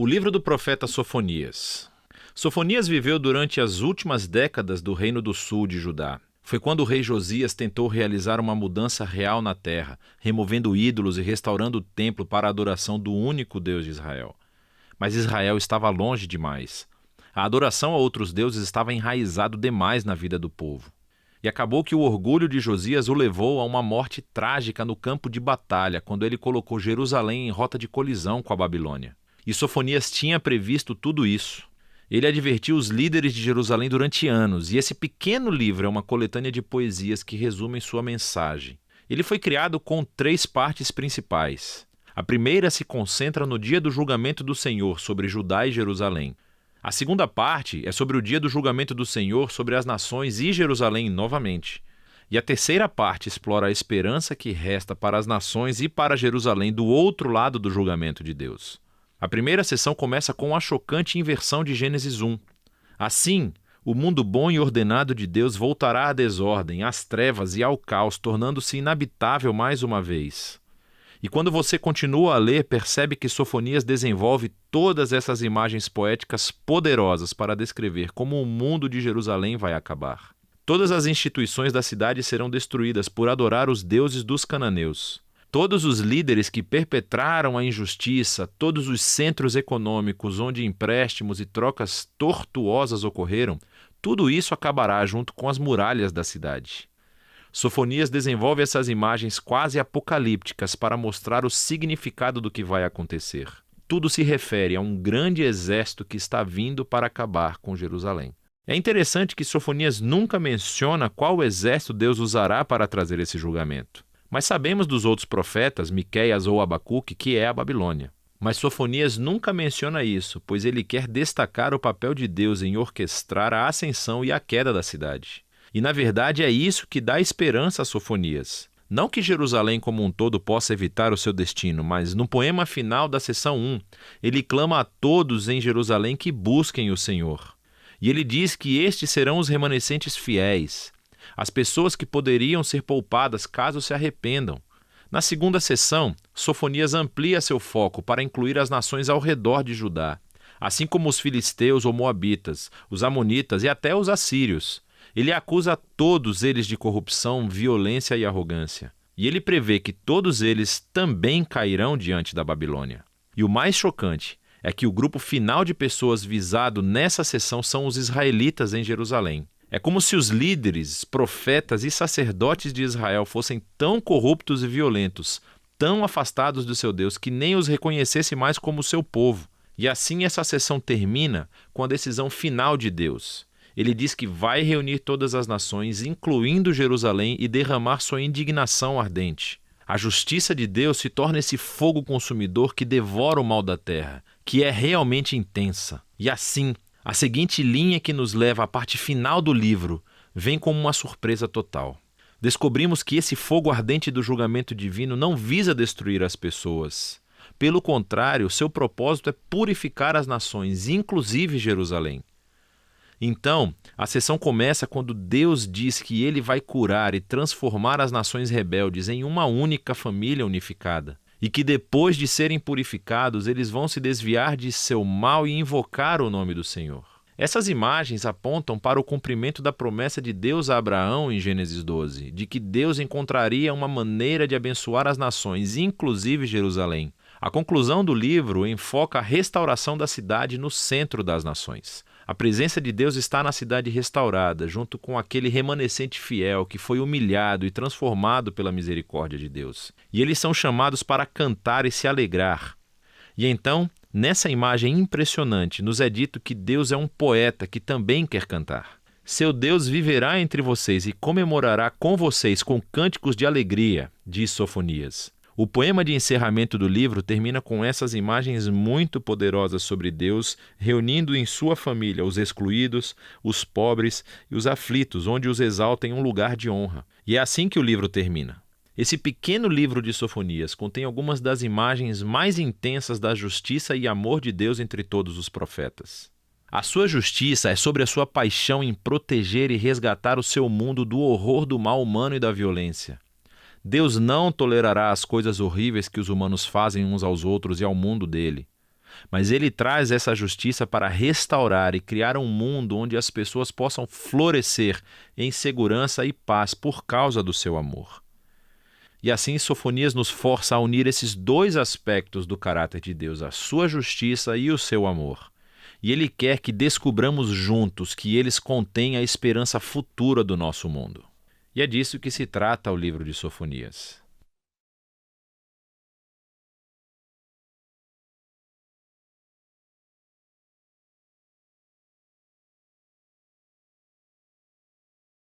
O livro do profeta Sofonias. Sofonias viveu durante as últimas décadas do Reino do Sul de Judá. Foi quando o rei Josias tentou realizar uma mudança real na terra, removendo ídolos e restaurando o templo para a adoração do único Deus de Israel. Mas Israel estava longe demais. A adoração a outros deuses estava enraizado demais na vida do povo. E acabou que o orgulho de Josias o levou a uma morte trágica no campo de batalha, quando ele colocou Jerusalém em rota de colisão com a Babilônia. E Sofonias tinha previsto tudo isso. Ele advertiu os líderes de Jerusalém durante anos, e esse pequeno livro é uma coletânea de poesias que resumem sua mensagem. Ele foi criado com 3 partes principais. A primeira se concentra no dia do julgamento do Senhor sobre Judá e Jerusalém. A segunda parte é sobre o dia do julgamento do Senhor sobre as nações e Jerusalém novamente. E a terceira parte explora a esperança que resta para as nações e para Jerusalém do outro lado do julgamento de Deus. A primeira sessão começa com a chocante inversão de Gênesis 1. Assim, o mundo bom e ordenado de Deus voltará à desordem, às trevas e ao caos, tornando-se inabitável mais uma vez. E quando você continua a ler, percebe que Sofonias desenvolve todas essas imagens poéticas poderosas para descrever como o mundo de Jerusalém vai acabar. Todas as instituições da cidade serão destruídas por adorar os deuses dos cananeus. Todos os líderes que perpetraram a injustiça, todos os centros econômicos onde empréstimos e trocas tortuosas ocorreram, tudo isso acabará junto com as muralhas da cidade. Sofonias desenvolve essas imagens quase apocalípticas para mostrar o significado do que vai acontecer. Tudo se refere a um grande exército que está vindo para acabar com Jerusalém. É interessante que Sofonias nunca menciona qual exército Deus usará para trazer esse julgamento. Mas sabemos dos outros profetas, Miqueias ou Abacuque, que é a Babilônia. Mas Sofonias nunca menciona isso, pois ele quer destacar o papel de Deus em orquestrar a ascensão e a queda da cidade. E na verdade é isso que dá esperança a Sofonias. Não que Jerusalém como um todo possa evitar o seu destino, mas no poema final da seção 1, ele clama a todos em Jerusalém que busquem o Senhor. E ele diz que estes serão os remanescentes fiéis, as pessoas que poderiam ser poupadas caso se arrependam. Na segunda sessão, Sofonias amplia seu foco para incluir as nações ao redor de Judá, assim como os filisteus ou moabitas, os amonitas e até os assírios. Ele acusa todos eles de corrupção, violência e arrogância. E ele prevê que todos eles também cairão diante da Babilônia. E o mais chocante é que o grupo final de pessoas visado nessa sessão são os israelitas em Jerusalém. É como se os líderes, profetas e sacerdotes de Israel fossem tão corruptos e violentos, tão afastados do seu Deus, que nem os reconhecesse mais como seu povo. E assim essa sessão termina com a decisão final de Deus. Ele diz que vai reunir todas as nações, incluindo Jerusalém, e derramar sua indignação ardente. A justiça de Deus se torna esse fogo consumidor que devora o mal da terra, que é realmente intensa. E assim, a seguinte linha que nos leva à parte final do livro vem como uma surpresa total. Descobrimos que esse fogo ardente do julgamento divino não visa destruir as pessoas. Pelo contrário, seu propósito é purificar as nações, inclusive Jerusalém. Então, a sessão começa quando Deus diz que ele vai curar e transformar as nações rebeldes em uma única família unificada. E que depois de serem purificados, eles vão se desviar de seu mal e invocar o nome do Senhor. Essas imagens apontam para o cumprimento da promessa de Deus a Abraão em Gênesis 12, de que Deus encontraria uma maneira de abençoar as nações, inclusive Jerusalém. A conclusão do livro enfoca a restauração da cidade no centro das nações. A presença de Deus está na cidade restaurada, junto com aquele remanescente fiel que foi humilhado e transformado pela misericórdia de Deus. E eles são chamados para cantar e se alegrar. E então, nessa imagem impressionante, nos é dito que Deus é um poeta que também quer cantar. Seu Deus viverá entre vocês e comemorará com vocês com cânticos de alegria, diz Sofonias. O poema de encerramento do livro termina com essas imagens muito poderosas sobre Deus, reunindo em sua família os excluídos, os pobres e os aflitos, onde os exalta em um lugar de honra. E é assim que o livro termina. Esse pequeno livro de Sofonias contém algumas das imagens mais intensas da justiça e amor de Deus entre todos os profetas. A sua justiça é sobre a sua paixão em proteger e resgatar o seu mundo do horror do mal humano e da violência. Deus não tolerará as coisas horríveis que os humanos fazem uns aos outros e ao mundo dele. mas ele traz essa justiça para restaurar e criar um mundo onde as pessoas possam florescer em segurança e paz por causa do seu amor. E assim Sofonias nos força a unir esses dois aspectos do caráter de Deus, a sua justiça e o seu amor. E ele quer que descubramos juntos que eles contêm a esperança futura do nosso mundo. E é disso que se trata o livro de Sofonias.